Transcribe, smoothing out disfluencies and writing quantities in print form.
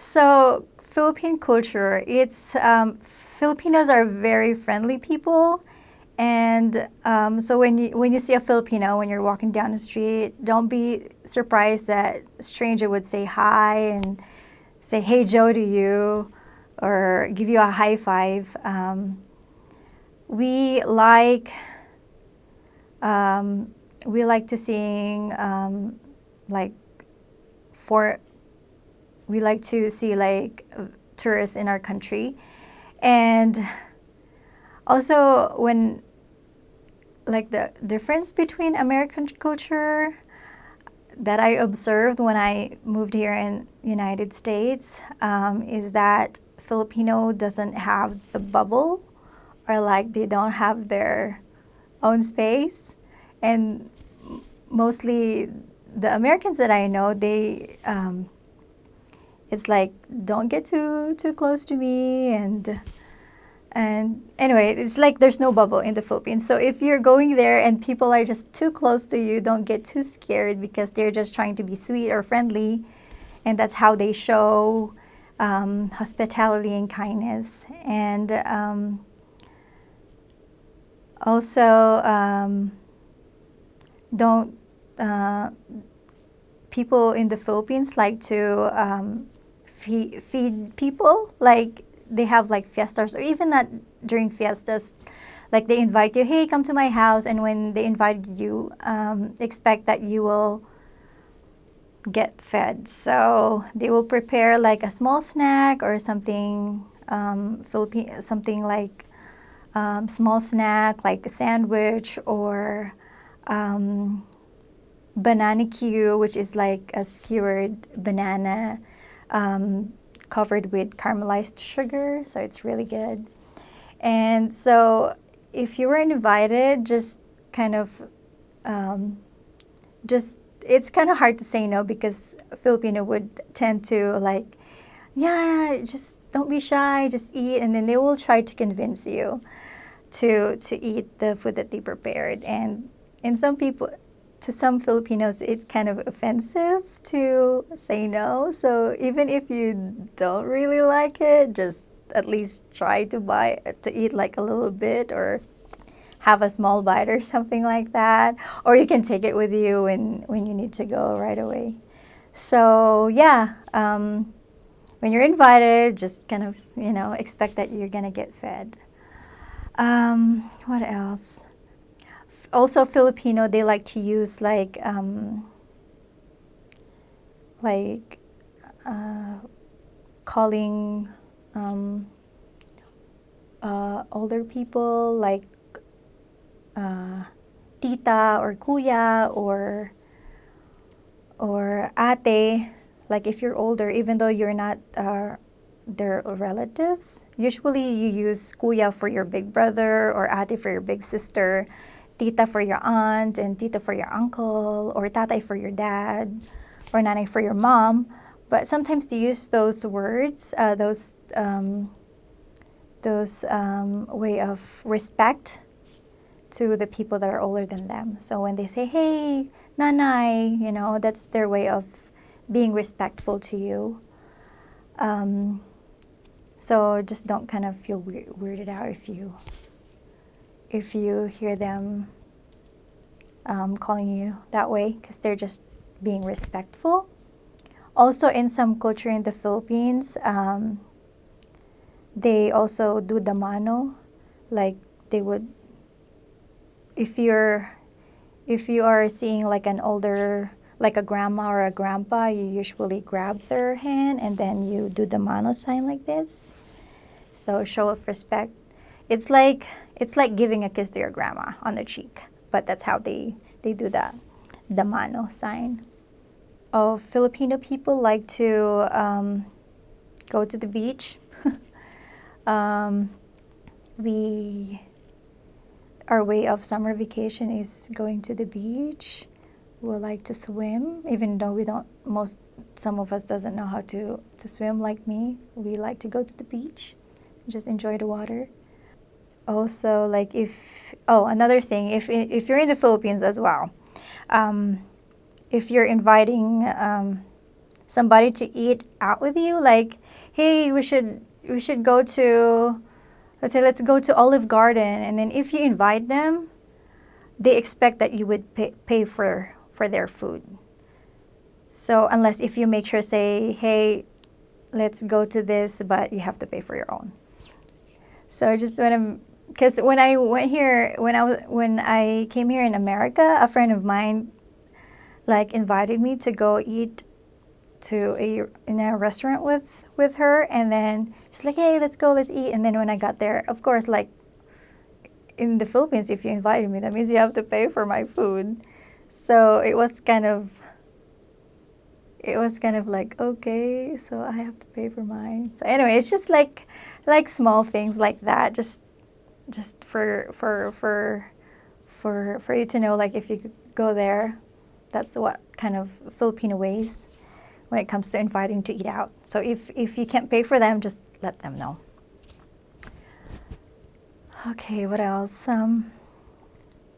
So Philippine culture, it's Filipinos are very friendly people, and so when you see a Filipino when you're walking down the street, don't be surprised that a stranger would say hi and say hey Joe to you, or give you a high five. We like um, we like to sing like for we like to see like tourists in our country, and also when like the difference between American culture that I observed when I moved here in United States is that Filipino doesn't have the bubble, or like they don't have their own space, and mostly the Americans that I know, they it's like don't get too close to me, and anyway, it's like there's no bubble in the Philippines. So if you're going there and people are just too close to you, don't get too scared, because they're just trying to be sweet or friendly, and that's how they show hospitality and kindness. And also don't people in the Philippines like to feed people, like they have like fiestas, or even not during fiestas, like they invite you, hey come to my house, and when they invite you, expect that you will get fed. So they will prepare like a small snack or something, Philippine something like small snack like a sandwich, or banana Q, which is like a skewered banana covered with caramelized sugar. So it's really good. And so if you were invited, just kind of, just, it's kind of hard to say no, because Filipino would tend to like, yeah, just don't be shy, just eat. And then they will try to convince you to eat the food that they prepared. And some people, to some Filipinos, it's kind of offensive to say no. So even if you don't really like it, just at least try to eat like a little bit, or have a small bite or something like that. Or you can take it with you when you need to go right away. So yeah, when you're invited, just kind of, expect that you're gonna get fed. What else? Also, Filipino, they like to use like calling older people like tita or kuya, or ate. Like if you're older, even though you're not their relatives, usually you use kuya for your big brother, or ate for your big sister, tita for your aunt, and tito for your uncle, or tatay for your dad, or nanay for your mom. But sometimes they use those words, those way of respect to the people that are older than them. So when they say, hey, nanay, that's their way of being respectful to you. So just don't kind of feel weirded out if you hear them calling you that way, because they're just being respectful. Also, in some culture in the Philippines, they also do the mano, like they would, if you are seeing like an older, like a grandma or a grandpa, you usually grab their hand and then you do the mano sign like this. So show of respect. It's like giving a kiss to your grandma on the cheek, but that's how they do the mano sign. Oh, Filipino people like to go to the beach. We Our way of summer vacation is going to the beach. We like to swim, even though some of us doesn't know how to swim like me. We like to go to the beach, just enjoy the water. Also, like another thing, if you're in the Philippines as well, if you're inviting somebody to eat out with you, like, hey, we should go to, let's say, let's go to Olive Garden, and then if you invite them, they expect that you would pay for their food. So unless if you make sure, say, hey, let's go to this, but you have to pay for your own. So I just want to, because when I went here, when I came here in America, a friend of mine like invited me to go eat in a restaurant with her, and then she's like, hey, let's go, let's eat. And then when I got there, of course, like in the Philippines, if you invited me, that means you have to pay for my food. So it was kind of like, okay, so I have to pay for mine. So anyway, it's just like small things like that, just for you to know, like if you could go there, that's what kind of Filipino ways when it comes to inviting to eat out. So if you can't pay for them, just let them know. Okay, what else?